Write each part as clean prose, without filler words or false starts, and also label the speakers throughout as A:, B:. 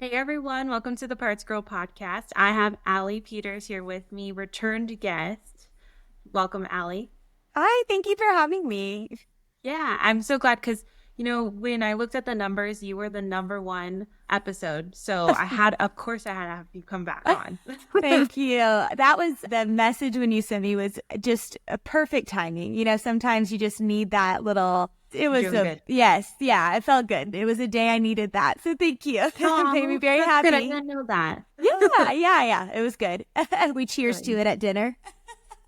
A: Hey everyone, welcome to the Parts Girl podcast. I have Allie Peters here with me, returned guest. Welcome, Allie.
B: Hi, thank you for having me.
A: Yeah, I'm so glad because, when I looked at the numbers, you were the number one episode. So of course, I had to have you come back on.
B: Thank you. That was the message when you sent me was just a perfect timing. Sometimes you just need that little. It was
A: Doing good.
B: yes, yeah, it felt good. It was a day I needed that. So thank you. It made me very
A: That's
B: happy.
A: good. I didn't know that.
B: Yeah. It was good. We cheers to it at dinner.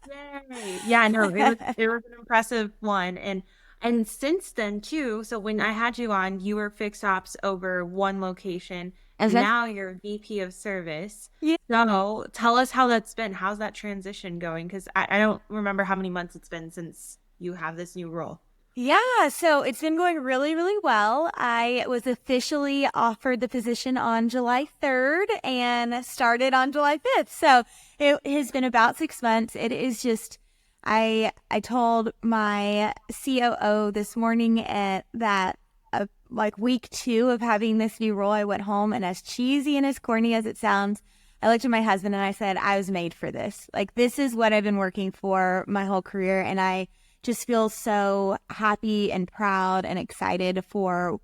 A: Yay. Yeah, no, it was an impressive one. And since then too, so when I had you on, you were fixed ops over one location.
B: Okay.
A: Now you're VP of service.
B: Yeah.
A: So tell us how that's been. How's that transition going? Because I don't remember how many months it's been since you have this new role.
B: Yeah, so it's been going really, really well. I was officially offered the position on July 3rd and started on July 5th. So it has been about 6 months. It is just, I told my COO this morning that like week 2 of having this new role, I went home and as cheesy and as corny as it sounds, I looked at my husband and I said, I was made for this. Like, this is what I've been working for my whole career. And I just feel so happy and proud and excited for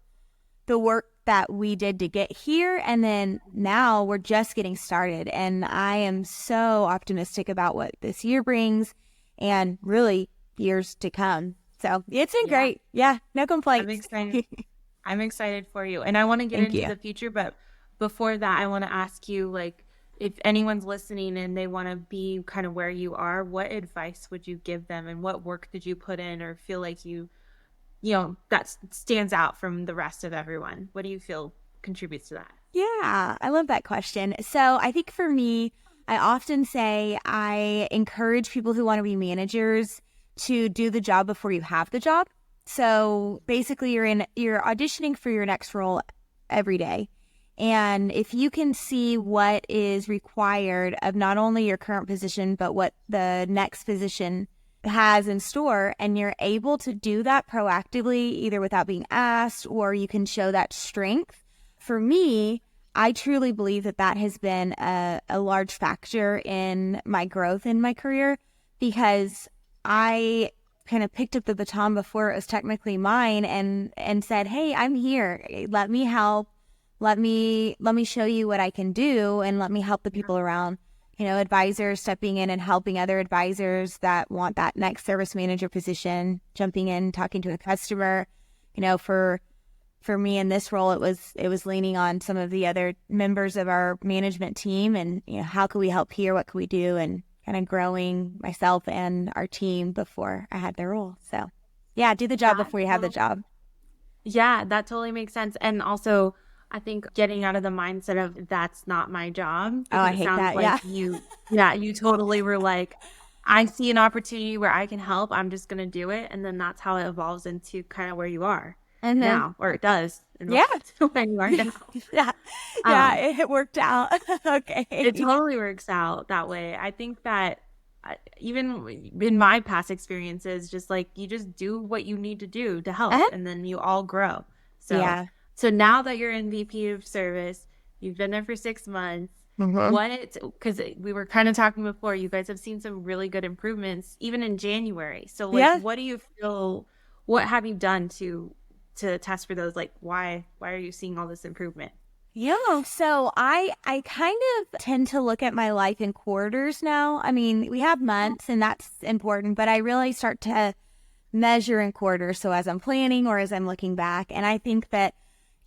B: the work that we did to get here. And then now we're just getting started. And I am so optimistic about what this year brings and really years to come. So it's been great. Yeah, no complaints.
A: I'm excited. I'm excited for you. And I want to get into the future. But before that, I want to ask you, like, if anyone's listening and they want to be kind of where you are, what advice would you give them and what work did you put in or feel like that stands out from the rest of everyone? What do you feel contributes to that?
B: Yeah, I love that question. So I think for me, I often say I encourage people who want to be managers to do the job before you have the job. So basically you're auditioning for your next role every day. And if you can see what is required of not only your current position, but what the next position has in store, and you're able to do that proactively, either without being asked, or you can show that strength. For me, I truly believe that has been a large factor in my growth in my career, because I kind of picked up the baton before it was technically mine and said, hey, I'm here. Let me help. Let me show you what I can do and let me help the people around, advisors stepping in and helping other advisors that want that next service manager position, jumping in, talking to a customer. For me in this role, it was leaning on some of the other members of our management team and, how can we help here? What can we do? And kind of growing myself and our team before I had the role. So yeah, do the job before you have the job.
A: Yeah, that totally makes sense. And also, I think getting out of the mindset of that's not my job.
B: Oh, I hate that.
A: Like you totally were like, I see an opportunity where I can help. I'm just going to do it. And then that's how it evolves into kind of where you are now, or it does.
B: Yeah.
A: Where you are now.
B: Yeah. It worked out. Okay.
A: It totally works out that way. I think that even in my past experiences, just like you just do what you need to do to help and then you all grow. So yeah. So now that you're in VP of service, you've been there for 6 months. Because we were kind of talking before, you guys have seen some really good improvements, even in January. So what do you feel, what have you done to test for those? Like, why are you seeing all this improvement?
B: Yeah, so I kind of tend to look at my life in quarters now. I mean, we have months and that's important, but I really start to measure in quarters. So as I'm planning or as I'm looking back, and I think that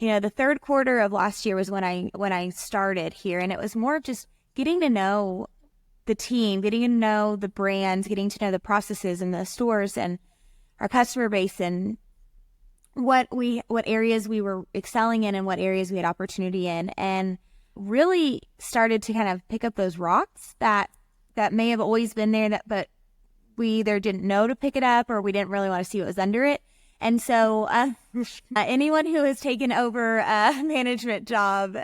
B: the third quarter of last year was when I started here, and it was more of just getting to know the team, getting to know the brands, getting to know the processes and the stores and our customer base and what areas we were excelling in and what areas we had opportunity in, and really started to kind of pick up those rocks that may have always been there, but we either didn't know to pick it up or we didn't really want to see what was under it. And so anyone who has taken over a management job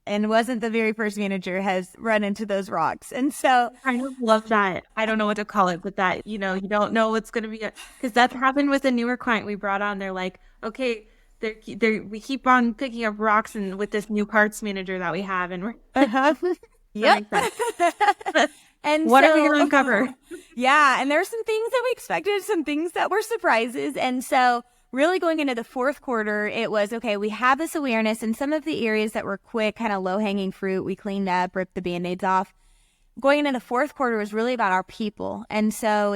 B: and wasn't the very first manager has run into those rocks. And so
A: I love that. I don't know what to call it, but that, you don't know what's going to be, because that happened with a newer client we brought on. They're like, okay, we keep on picking up rocks and with this new parts manager that we have, and we're
B: yep.
A: And what are we going to uncover?
B: Yeah, and there's some things that we expected, some things that were surprises, and so really going into the fourth quarter, it was okay. We have this awareness, and some of the areas that were quick, kind of low hanging fruit, we cleaned up, ripped the band-aids off. Going into the fourth quarter was really about our people, and so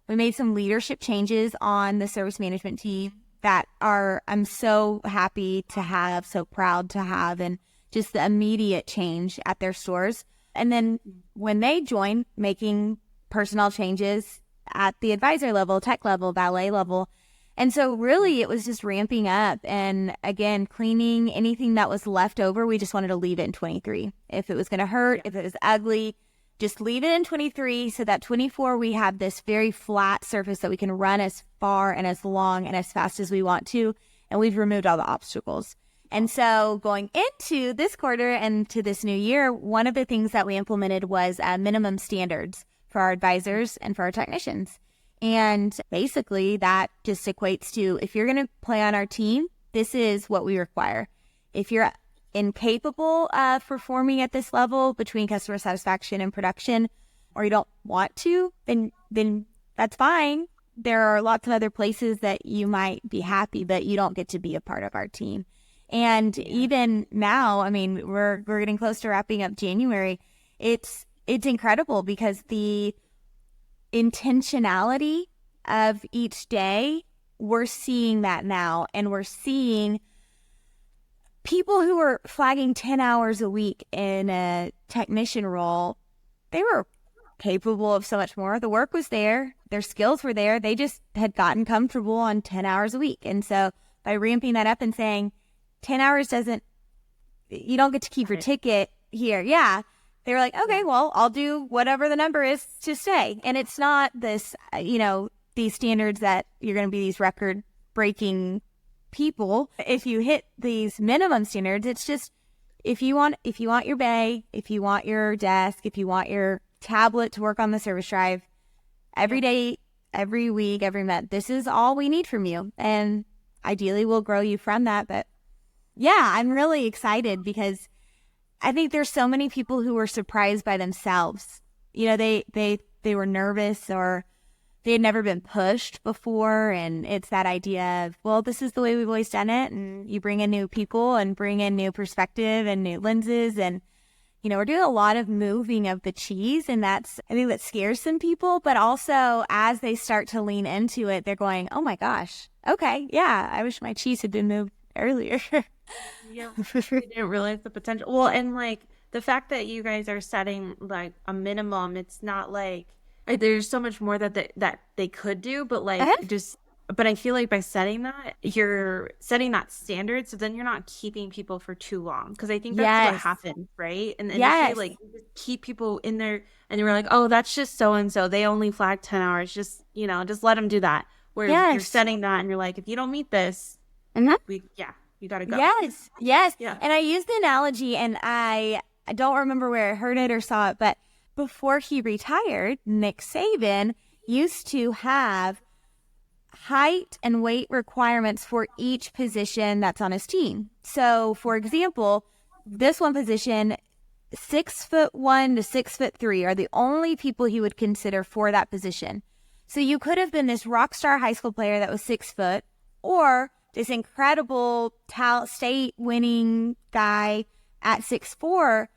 B: we made some leadership changes on the service management team that I'm so happy to have, so proud to have, and just the immediate change at their stores. And then when they joined, making personnel changes at the advisor level, tech level, valet level. And so really it was just ramping up. And again, cleaning anything that was left over. We just wanted to leave it in 23. If it was going to hurt, if it was ugly, just leave it in 23 so that 24 we have this very flat surface that we can run as far and as long and as fast as we want to. And we've removed all the obstacles. And so going into this quarter and to this new year, one of the things that we implemented was minimum standards for our advisors and for our technishans. And basically that just equates to, if you're going to play on our team, this is what we require. If you're incapable of performing at this level between customer satisfaction and production, or you don't want to, then that's fine. There are lots of other places that you might be happy, but you don't get to be a part of our team. And even now, I mean, we're getting close to wrapping up January. It's incredible because the intentionality of each day, we're seeing that now, and we're seeing people who were flagging 10 hours a week in a technician role, they were capable of so much more. The work was there. Their skills were there. They just had gotten comfortable on 10 hours a week. And so by ramping that up and saying 10 hours you don't get to keep your ticket here. Yeah. They were like, okay, well, I'll do whatever the number is to stay. And it's not this, these standards that you're going to be these record breaking people. If you hit these minimum standards, it's just, if you want your bay, if you want your desk, if you want your tablet to work on the service drive every day, every week, every month, this is all we need from you. And ideally we'll grow you from that. But yeah, I'm really excited because I think there's so many people who were surprised by themselves. They were nervous, or they had never been pushed before. And it's that idea of, well, this is the way we've always done it. And you bring in new people and bring in new perspective and new lenses. And, we're doing a lot of moving of the cheese. And I think that scares some people. But also as they start to lean into it, they're going, oh my gosh, okay, yeah, I wish my cheese had been moved earlier.
A: Yeah, I didn't realize the potential. Well, and like the fact that you guys are setting like a minimum, it's not like there's so much more that they could do, but like but I feel like by setting that, you're setting that standard, so then you're not keeping people for too long, because I think that's what happens, right? And if you like you just keep people in there, and you're like, oh, that's just so and so, they only flag 10 hours, just just let them do that. Where you're setting that, and you're like, if you don't meet this, you gotta go.
B: Yes. Yeah. And I used the analogy, and I don't remember where I heard it or saw it, but before he retired, Nick Saban used to have height and weight requirements for each position that's on his team. So, for example, this one position, 6'1" to 6'3" are the only people he would consider for that position. So you could have been this rock star high school player that was 6 foot, or this incredible state winning guy at 6'4",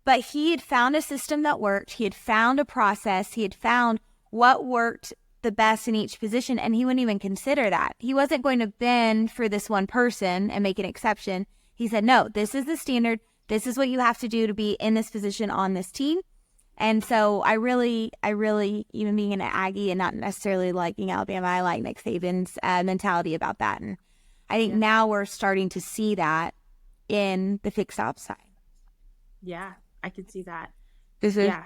B: but he had found a system that worked. He had found a process. He had found what worked the best in each position, and he wouldn't even consider that. He wasn't going to bend for this one person and make an exception. He said, no, this is the standard. This is what you have to do to be in this position on this team. And so I really, even being an Aggie and not necessarily liking Alabama, I like Nick Saban's mentality about that. And I think now we're starting to see that in the fixed ops side.
A: Yeah, I can see that.
B: Mm-hmm.
A: Yeah.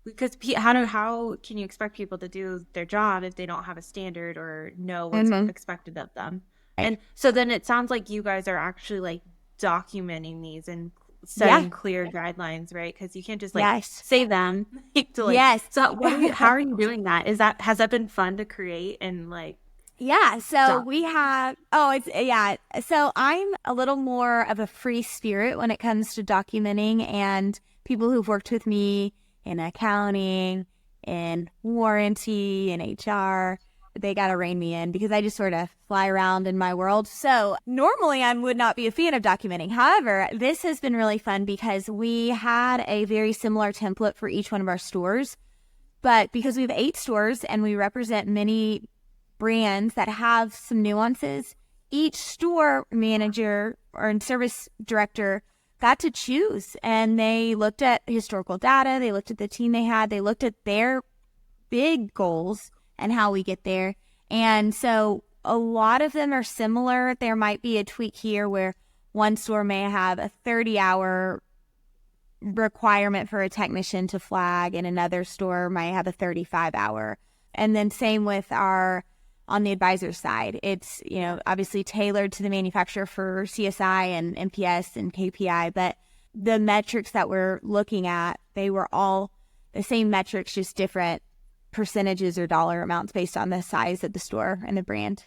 A: Because how can you expect people to do their job if they don't have a standard or know what's expected of them? Right. And so then it sounds like you guys are actually like documenting these and setting clear guidelines, right? Because you can't just like say them.
B: Yes.
A: So how are you doing that? Has that been fun to create and like?
B: Yeah, so we have, so I'm a little more of a free spirit when it comes to documenting, and people who've worked with me in accounting, in warranty, in HR, they got to rein me in because I just sort of fly around in my world. So normally I would not be a fan of documenting. However, this has been really fun because we had a very similar template for each one of our stores, but because we have 8 stores and we represent many brands that have some nuances, each store manager or service director got to choose, and they looked at historical data, they looked at the team they had, they looked at their big goals and how we get there. And so a lot of them are similar. There might be a tweak here where one store may have a 30-hour requirement for a technician to flag, and another store might have a 35-hour. And then same with on the advisor side, it's, obviously tailored to the manufacturer for CSI and MPS and KPI, but the metrics that we're looking at, they were all the same metrics, just different percentages or dollar amounts based on the size of the store and the brand.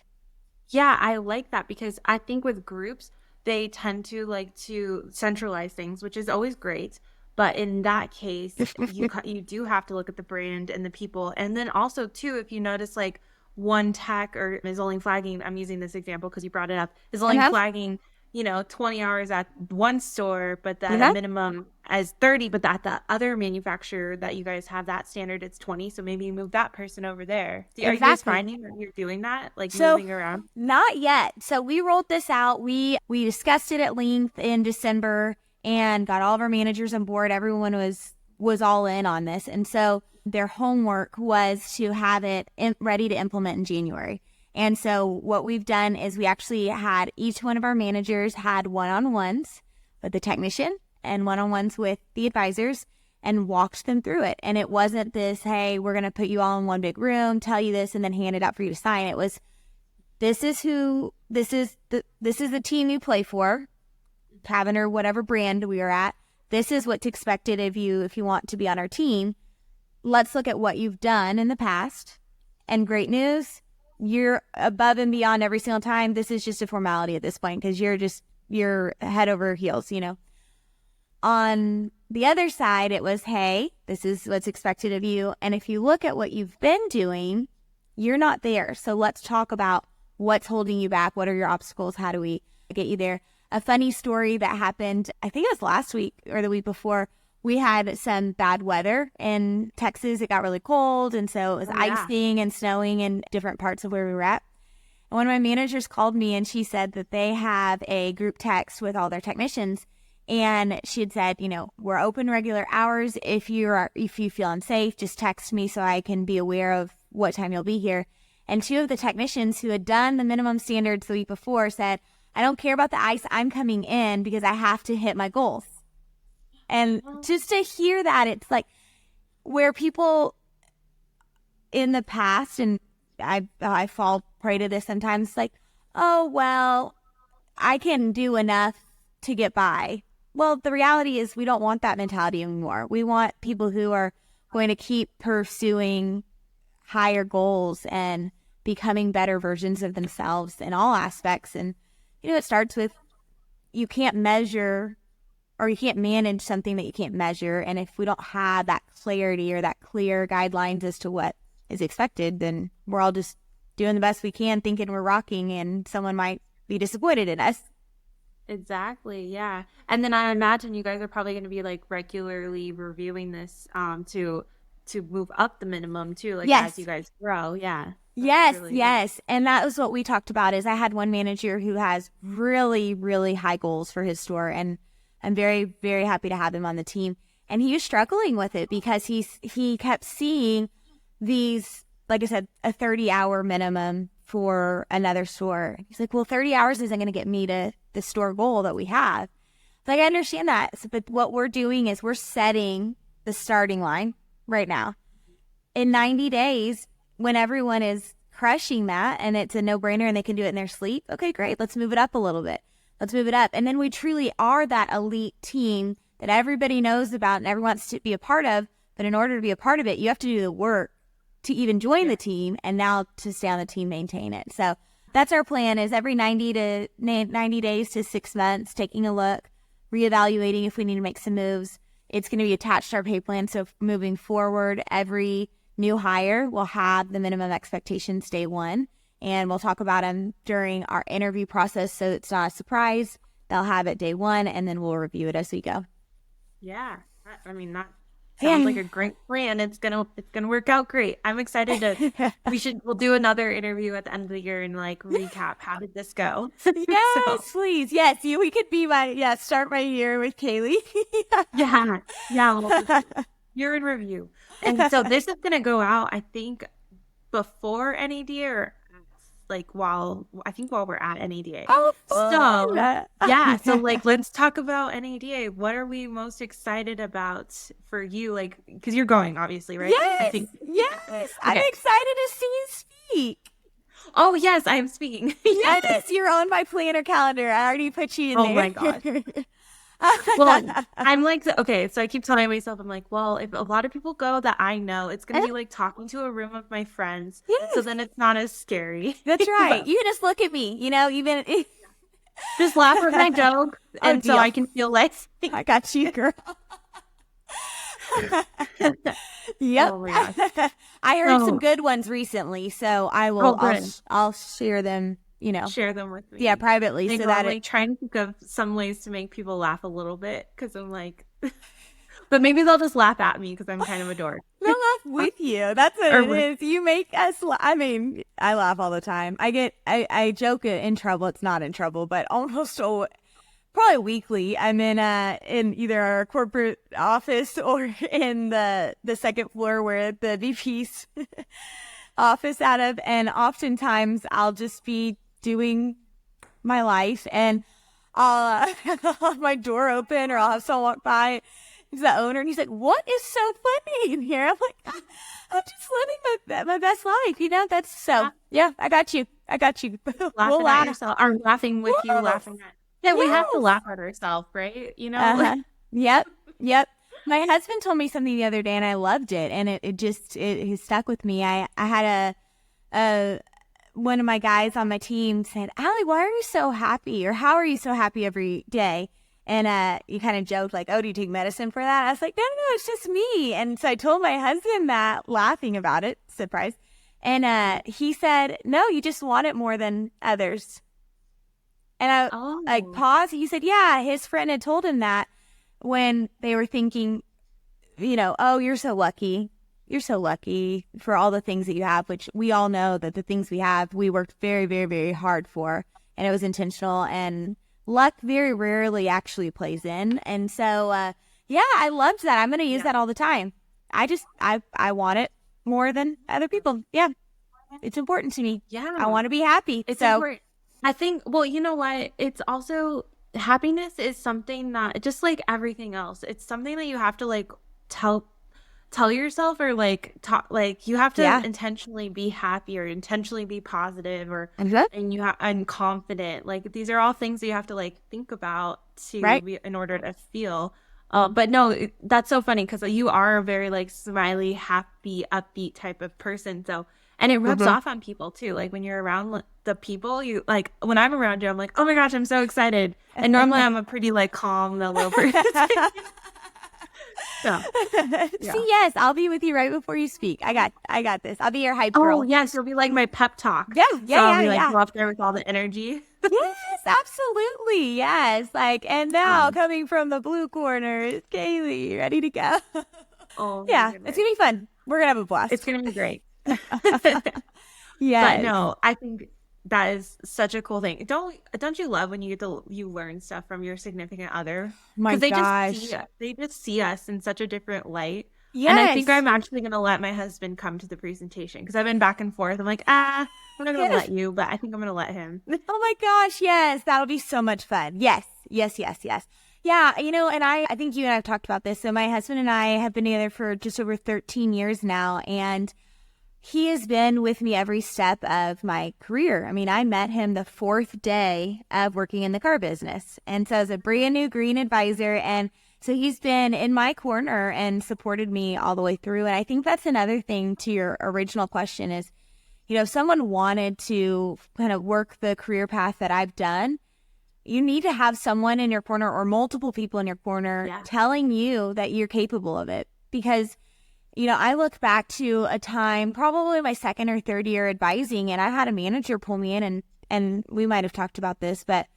A: Yeah, I like that because I think with groups, they tend to like to centralize things, which is always great. But in that case, you do have to look at the brand and the people. And then also, too, if you notice like one tech or is only flagging, I'm using this example because you brought it up, is only flagging, 20 hours at one store, but that a minimum as 30, but that the other manufacturer that you guys have that standard, it's 20. So maybe you move that person over there. Are you guys finding that you're doing that, like moving around?
B: Not yet. So we rolled this out. We discussed it at length in December and got all of our managers on board. Everyone was all in on this. And so their homework was to have it ready to implement in January. And so what we've done is we actually had each one of our managers had one-on-ones with the technician and one-on-ones with the advisors and walked them through it. And it wasn't this, hey, we're going to put you all in one big room, tell you this, and then hand it out for you to sign. It was, this is the team you play for, Cavender, whatever brand we are at. This is what's expected of you if you want to be on our team. Let's look at what you've done in the past. And great news, you're above and beyond every single time. This is just a formality at this point because you're head over heels, On the other side, it was, hey, this is what's expected of you. And if you look at what you've been doing, you're not there. So let's talk about what's holding you back. What are your obstacles? How do we get you there? A funny story that happened, I think it was last week or the week before, we had some bad weather in Texas. It got really cold, and so it was icing and snowing in different parts of where we were at. And one of my managers called me, and she said that they have a group text with all their technicians, and she had said, we're open regular hours. If you feel unsafe, just text me so I can be aware of what time you'll be here. And 2 of the technicians who had done the minimum standards the week before said, I don't care about the ice. I'm coming in because I have to hit my goals. And just to hear that, it's like where people in the past, and I fall prey to this sometimes, like, oh, well, I can do enough to get by. Well, the reality is we don't want that mentality anymore. We want people who are going to keep pursuing higher goals and becoming better versions of themselves in all aspects. And, it starts with you can't measure or you can't manage something that you can't measure. And if we don't have that clarity or that clear guidelines as to what is expected, then we're all just doing the best we can, thinking we're rocking, and someone might be disappointed in us.
A: Exactly. Yeah. And then I imagine you guys are probably going to be like regularly reviewing this to move up the minimum too, like as you guys grow. Yeah.
B: Yes. And that was what we talked about. Is I had one manager who has really, really high goals for his store, and I'm very, very happy to have him on the team. And he was struggling with it because he kept seeing these, like I said, a 30-hour minimum for another store. He's like, well, 30 hours isn't going to get me to the store goal that we have. Like, I understand that. But what we're doing is we're setting the starting line right now. In 90 days, when everyone is crushing that and it's a no-brainer and they can do it in their sleep, okay, great. Let's move it up a little bit. Let's move it up. And then we truly are that elite team that everybody knows about and everyone wants to be a part of. But in order to be a part of it, you have to do the work to even join the team, and now to stay on the team, maintain it. So that's our plan, is every 90 days to 6 months, taking a look, reevaluating if we need to make some moves. It's going to be attached to our pay plan. So moving forward, every new hire will have the minimum expectations day one, and we'll talk about them during our interview process, so it's not a surprise. They'll have it day one, and then we'll review it as we go.
A: Yeah. I mean, that sounds like a great plan. It's gonna work out great. I'm excited to. We'll do another interview at the end of the year and like recap. How did this go?
B: Yes, please. Yes, we could be start my year with Kaylee.
A: Yeah. Year in review. And so this is gonna go out, I think, before NADA or like while we're at NADA.
B: Oh,
A: so yeah. So like, let's talk about NADA. What are we most excited about for you? Like, because you're going, obviously, right?
B: Yes. Yes. Okay. I'm excited to see you speak.
A: Oh yes, I'm speaking.
B: Yes, you're on my planner calendar. I already put you in there.
A: Oh my god. Well, I'm like, okay, so I keep telling myself, I'm like, well, if a lot of people go that I know, it's going to be like talking to a room of my friends. Yes. So then it's not as scary.
B: That's right. You just look at me, even
A: just laugh at my joke. And so I can feel like
B: I got you, girl. Yep. Oh my gosh. I heard some good ones recently, so I'll share them.
A: Share them with me.
B: Yeah, privately.
A: So that trying to think of some ways to make people laugh a little bit, because I'm like, but maybe they'll just laugh at me because I'm kind of a dork.
B: They'll laugh with you. That's what it is. You make us laugh. I mean, I laugh all the time. I joke in trouble. It's not in trouble, but almost probably weekly. I'm in either our corporate office or in the second floor where the VP's office out of, and oftentimes I'll just be doing my life, and I'll have my door open, or I'll have someone walk by. He's the owner, and he's like, "What is so funny in here?" I'm like, "I'm just living my best life, That's so. Yeah, I got you.
A: Laughing
B: we'll
A: at yourself, or laughing with you, laughing at. Yeah, we have to laugh at ourselves, right?
B: Yep. My husband told me something the other day, and I loved it, and it stuck with me. I had one of my guys on my team said, "Allie, why are you so happy? Or how are you so happy every day?" And you kind of joked like, "Oh, do you take medicine for that?" I was like, no, it's just me. And so I told my husband that, laughing about it, surprise. And he said, "No, you just want it more than others." And I paused. He said, yeah, his friend had told him that when they were thinking, "Oh, you're so lucky. You're so lucky for all the things that you have," which we all know that the things we have, we worked very, very, very hard for, and it was intentional, and luck very rarely actually plays in. And so, I loved that. I'm going to use that all the time. I want it more than other people. Yeah. It's important to me.
A: Yeah.
B: I want to be happy.
A: It's important. I think, well, you know what? It's also, happiness is something that, just like everything else, it's something that you have to like tell yourself, or like talk, like you have to intentionally be happy, or intentionally be positive, or and confident. Like, these are all things that you have to like think about in order to feel. But no, that's so funny, because you are a very like smiley, happy, upbeat type of person. So, and it rubs off on people too. Like, when you're around the people, you like, when I'm around you, I'm like, oh my gosh, I'm so excited. And normally I'm a pretty like calm, mellow person. Yeah.
B: See, yes, I'll be with you right before you speak. I got this. I'll be your hype girl.
A: Oh yes, you'll be like my pep talk.
B: I'll
A: be like go up there with all the energy.
B: Yes, absolutely. Yes. Like, and now coming from the blue corner is Kaylee, ready to go.
A: Oh
B: yeah, it's gonna be fun. We're gonna have a blast.
A: It's gonna be great.
B: Yeah.
A: But no, I think that is such a cool thing. Don't you love when you learn stuff from your significant other?
B: My gosh.
A: They just see us in such a different light.
B: Yes.
A: And I think I'm actually going to let my husband come to the presentation, because I've been back and forth. I'm like, I'm not going to let you, but I think I'm going to let him.
B: Oh my gosh, yes. That'll be so much fun. Yes. Yeah, and I think you and I have talked about this. So my husband and I have been together for just over 13 years now, and he has been with me every step of my career. I mean, I met him the 4th day of working in the car business. And so as a brand new green advisor, and So he's been in my corner and supported me all the way through. And I think that's another thing to your original question is, if someone wanted to kind of work the career path that I've done, you need to have someone in your corner or multiple people in your corner telling you that you're capable of it. Because, I look back to a time, probably my second or third year advising, and I had a manager pull me in, and we might have talked about this, but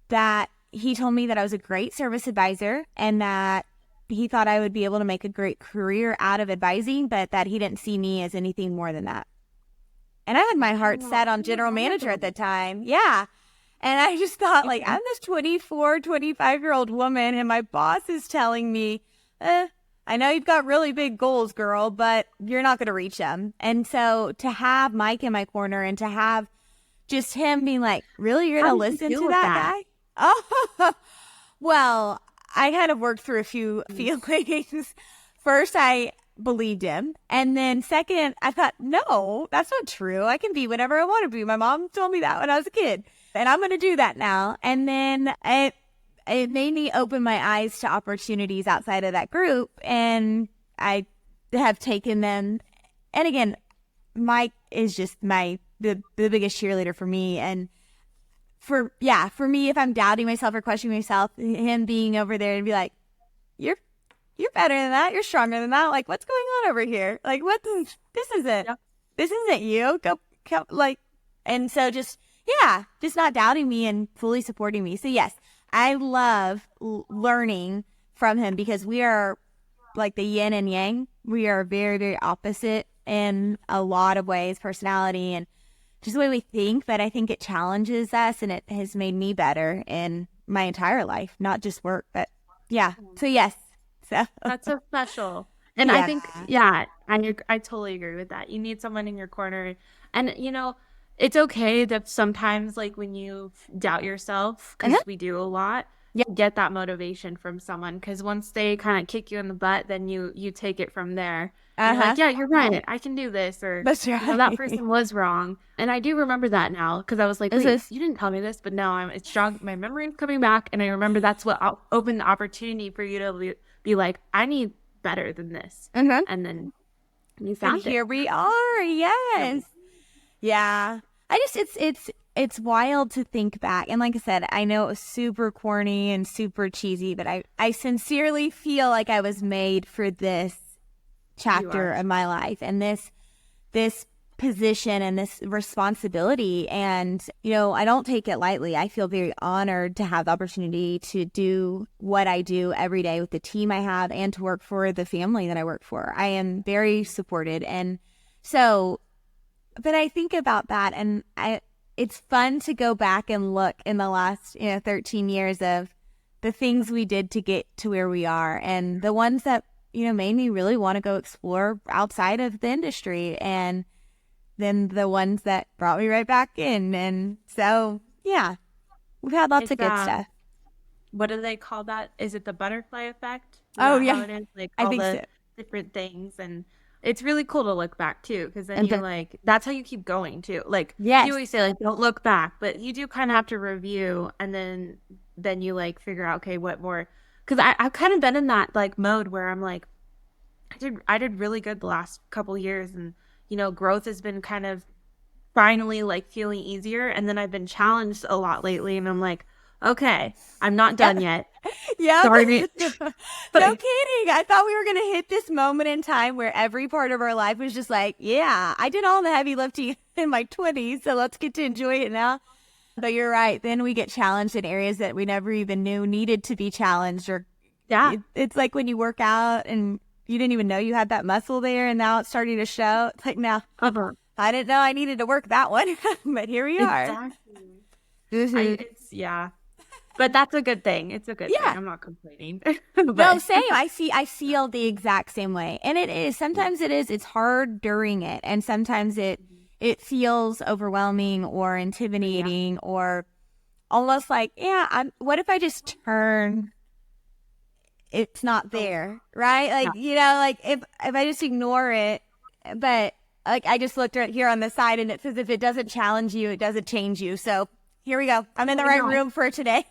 B: that he told me that I was a great service advisor and that he thought I would be able to make a great career out of advising, but that he didn't see me as anything more than that. And I had my heart set on general manager at the time. Yeah. And I just thought, like, I'm this 24, 25-year-old woman, and my boss is telling me, I know you've got really big goals, girl, but you're not going to reach them. And so to have Mike in my corner and to have just him being like, really, you're going to listen to that guy? Oh, well, I kind of worked through a few feelings. First, I believed him. And then second, I thought, no, that's not true. I can be whatever I want to be. My mom told me that when I was a kid, and I'm going to do that now. And then it made me open my eyes to opportunities outside of that group. And I have taken them. And again, Mike is just the biggest cheerleader for me. And for me, if I'm doubting myself or questioning myself, him being over there and be like, you're better than that. You're stronger than that. Like, what's going on over here? Like, this isn't you. Go, like, and so just not doubting me and fully supporting me. So yes, I love learning from him because we are like the yin and yang. We are very, very opposite in a lot of ways, personality and just the way we think, but I think it challenges us and it has made me better in my entire life, not just work, but yeah. So yes. So
A: that's so special. And I think, I totally agree with that. You need someone in your corner. And, it's okay that sometimes, like, when you doubt yourself, because we do a lot, get that motivation from someone. Because once they kind of kick you in the butt, then you take it from there. You're like, yeah, you're right. I can do this. Or
B: that's right.
A: That person was wrong. And I do remember that now because I was like, wait, you didn't tell me this, but now it's strong. My memory is coming back. And I remember that's what opened the opportunity for you to be like, I need better than this. And then you found it.
B: Here we are. Yes. Yeah. It's wild to think back. And like I said, I know it was super corny and super cheesy, but I sincerely feel like I was made for this chapter of my life and this position and this responsibility. And, I don't take it lightly. I feel very honored to have the opportunity to do what I do every day with the team I have and to work for the family that I work for. I am very supported. And so, but I think about that and it's fun to go back and look in the last, 13 years of the things we did to get to where we are and the ones that, made me really want to go explore outside of the industry and then the ones that brought me right back in. And so, yeah, we've had lots of good stuff.
A: What do they call that? Is it the butterfly effect?
B: Oh, yeah.
A: How it is? Like all the different things. And it's really cool to look back too, because then you're like, that's how you keep going too. Like, you always say, like, don't look back, but you do kind of have to review and then you like figure out, okay, what more? Because I've kind of been in that like mode where I'm like, I did really good the last couple years, and growth has been kind of finally like feeling easier, and then I've been challenged a lot lately, and I'm like, okay, I'm not done yet.
B: Yeah. No kidding. I thought we were going to hit this moment in time where every part of our life was just like, yeah, I did all the heavy lifting in my 20s, so let's get to enjoy it now. But you're right. Then we get challenged in areas that we never even knew needed to be challenged. Or it's like when you work out and you didn't even know you had that muscle there, and now it's starting to show. It's like, now, I didn't know I needed to work that one, but here we are. Exactly.
A: But that's a good thing. It's a good thing. I'm not complaining.
B: No, same. I feel the exact same way. And it is. Sometimes it's hard during it. And sometimes it feels overwhelming or intimidating or almost like, what if I just turn? It's not there, right? Like, like if I just ignore it, but like I just looked right here on the side and it says if it doesn't challenge you, it doesn't change you. So here we go. I'm in the right room for today.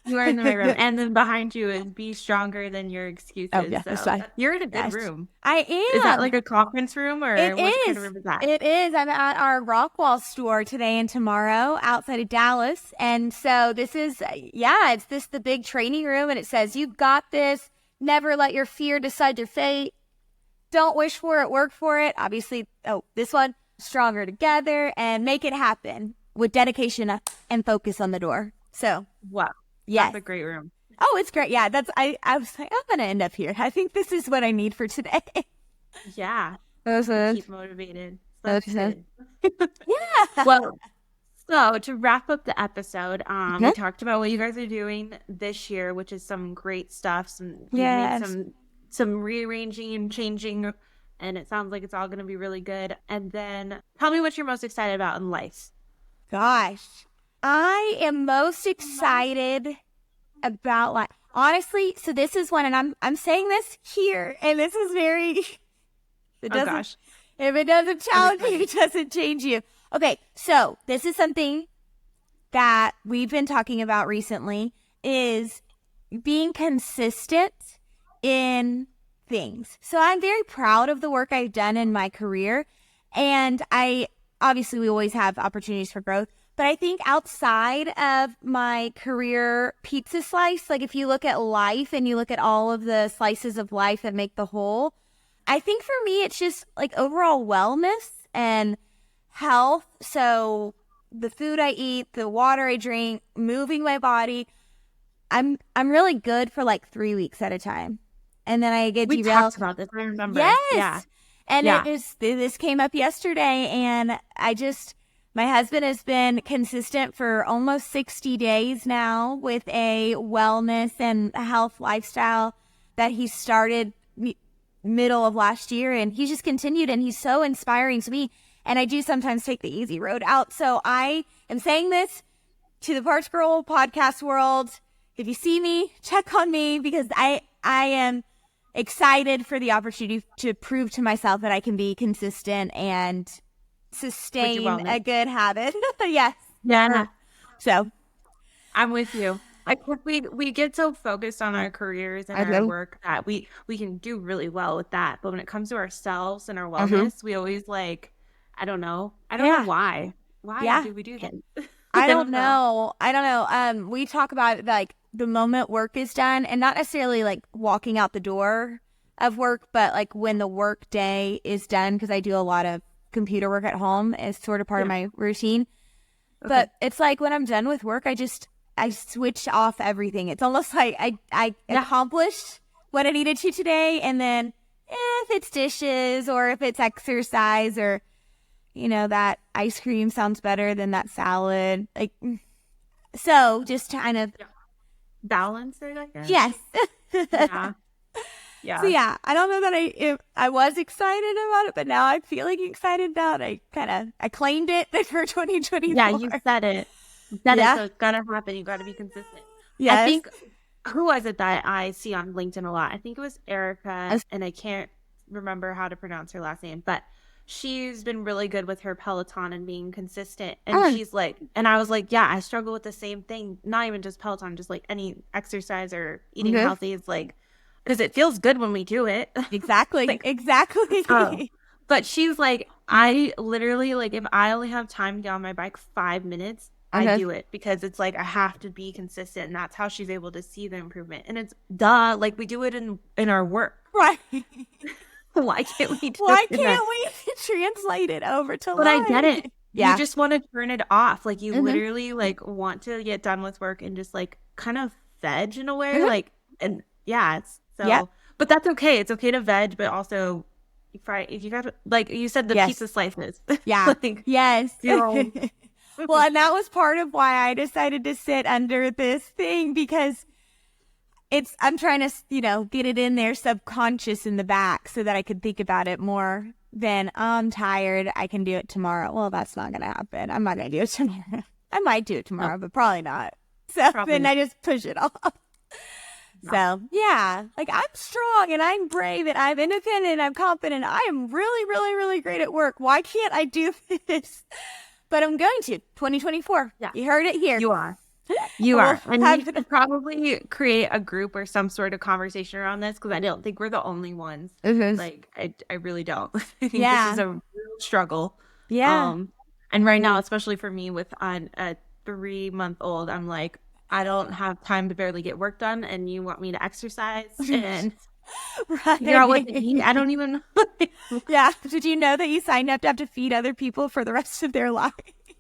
A: You are in the right room. And then behind you is be stronger than your excuses.
B: Oh, yeah, that's fine.
A: You're in a good room.
B: I am.
A: Is that like a conference room or what kind of room is that?
B: It is. I'm at our Rockwall store today and tomorrow outside of Dallas. And so this is, it's the big training room. And it says, you got this. Never let your fear decide your fate. Don't wish for it, work for it. Obviously, this one, stronger together and make it happen with dedication and focus on the door. So,
A: wow.
B: Yes.
A: That's a great room.
B: Oh, it's great. Yeah, I was like, I'm going to end up here. I think this is what I need for today.
A: Yeah. Keep motivated.
B: Yeah.
A: Well, so to wrap up the episode, we talked about what you guys are doing this year, which is some great stuff. You've made some rearranging and changing, and it sounds like it's all going to be really good. And then tell me what you're most excited about in life. Gosh.
B: I am most excited about life. Honestly, so this is one, and I'm saying this here, and this is very. If it doesn't challenge you, it doesn't change you. Okay, so this is something that we've been talking about recently: is being consistent in things. So I'm very proud of the work I've done in my career, and obviously we always have opportunities for growth. But I think outside of my career pizza slice, like if you look at life and you look at all of the slices of life that make the whole, I think for me, it's just like overall wellness and health. So the food I eat, the water I drink, moving my body, I'm really good for like 3 weeks at a time. And then I get
A: derailed. We talked about this, I remember.
B: Yes. Yeah. And this came up yesterday, and my husband has been consistent for almost 60 days now with a wellness and health lifestyle that he started middle of last year, and he just continued, and he's so inspiring to me. And I do sometimes take the easy road out. So I am saying this to the Parts Girl podcast world. If you see me, check on me, because I am excited for the opportunity to prove to myself that I can be consistent and sustain a good habit. Yes.
A: Yeah.
B: So
A: I'm with you. Like we get so focused on our careers and our work that we can do really well with that. But when it comes to ourselves and our wellness, we always I don't know why. Why do we do that?
B: I don't know. We talk about like the moment work is done, and not necessarily like walking out the door of work, but like when the work day is done, because I do a lot of computer work at home as sort of part of my routine. Okay. But it's like when I'm done with work, I switch off everything. It's almost like I accomplished what I needed to today, and then if it's dishes or if it's exercise or that ice cream sounds better than that salad, like, so just kind of
A: balance it, I guess.
B: Yes.
A: Yeah.
B: So I don't know that I was excited about it, but now I'm feeling excited now, and I claimed it for 2024.
A: Yeah, you said it. That is, so it's gotta happen. You gotta be consistent.
B: Yes.
A: I think, who was it that I see on LinkedIn a lot? I think it was Erica, and I can't remember how to pronounce her last name, but she's been really good with her Peloton and being consistent. And she's like, and I was like, yeah, I struggle with the same thing. Not even just Peloton, just like any exercise or eating healthy. It's like, because it feels good when we do it.
B: Exactly. Exactly.
A: But she's like, I literally, like, if I only have time to get on my bike 5 minutes, I do it, because it's like I have to be consistent, and that's how she's able to see the improvement. And it's like we do it in our work,
B: right?
A: Why can't we
B: translate it over to
A: life? But I get it.
B: Yeah.
A: You just want to turn it off. Like you literally like want to get done with work and just like kind of veg in a way. Like, and but that's okay. It's okay to veg, but also if you got, like you said, the pizza slices.
B: Yeah. Yes.
A: Well,
B: and that was part of why I decided to sit under this thing, because I'm trying to, get it in there subconscious in the back so that I could think about it more than, I'm tired, I can do it tomorrow. Well, that's not going to happen. I'm not going to do it tomorrow. I might do it tomorrow, but probably not. So then I just push it off. So, like I'm strong and I'm brave and I'm independent and I'm confident. I am really, really, really great at work. Why can't I do this? But I'm going to 2024.
A: Yeah.
B: You heard it here.
A: You are. You are. And we should probably create a group or some sort of conversation around this, because I don't think we're the only ones. Like, I really don't. I think this is a real struggle.
B: Yeah.
A: And right now, especially for me with a 3-month-old, I'm like, I don't have time to barely get work done, and you want me to exercise and figure out what to eat. I don't even
B: Yeah. Did you know that you signed up to have to feed other people for the rest of their life?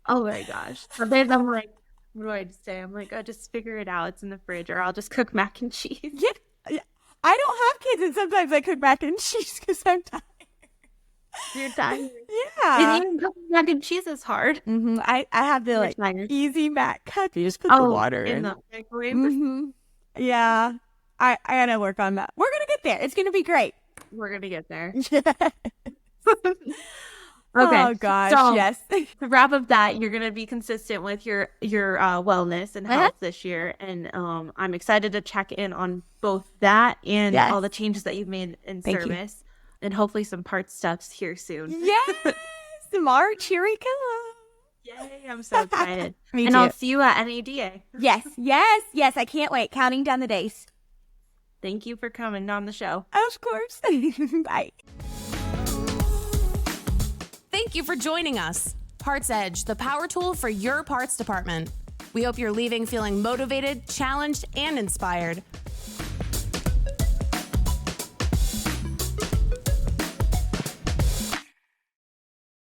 A: Oh my gosh. But then I'm like, what do I say? I'm like, just figure it out. It's in the fridge, or I'll just cook mac and cheese.
B: Yeah. I don't have kids, and sometimes I cook mac and cheese because I'm tired.
A: You're tired.
B: Yeah.
A: And even cooking mac and cheese is hard.
B: I have the easy mac cut. You just put the water in
A: the microwave.
B: Yeah. I gotta work on that. We're gonna get there. It's gonna be great.
A: We're gonna get there.
B: Okay. Oh gosh, so, yes.
A: To wrap up that, you're gonna be consistent with your wellness and health this year, and I'm excited to check in on both that and all the changes that you've made in service, and hopefully some parts stuffs here soon.
B: Yes, March, here we come.
A: Yay! I'm so excited.
B: Me
A: and
B: too.
A: I'll see you at NADA.
B: Yes. I can't wait. Counting down the days.
A: Thank you for coming on the show.
B: Of course. Bye.
C: Thank you for joining us. PartsEdge, the power tool for your parts department. We hope you're leaving feeling motivated, challenged, and inspired.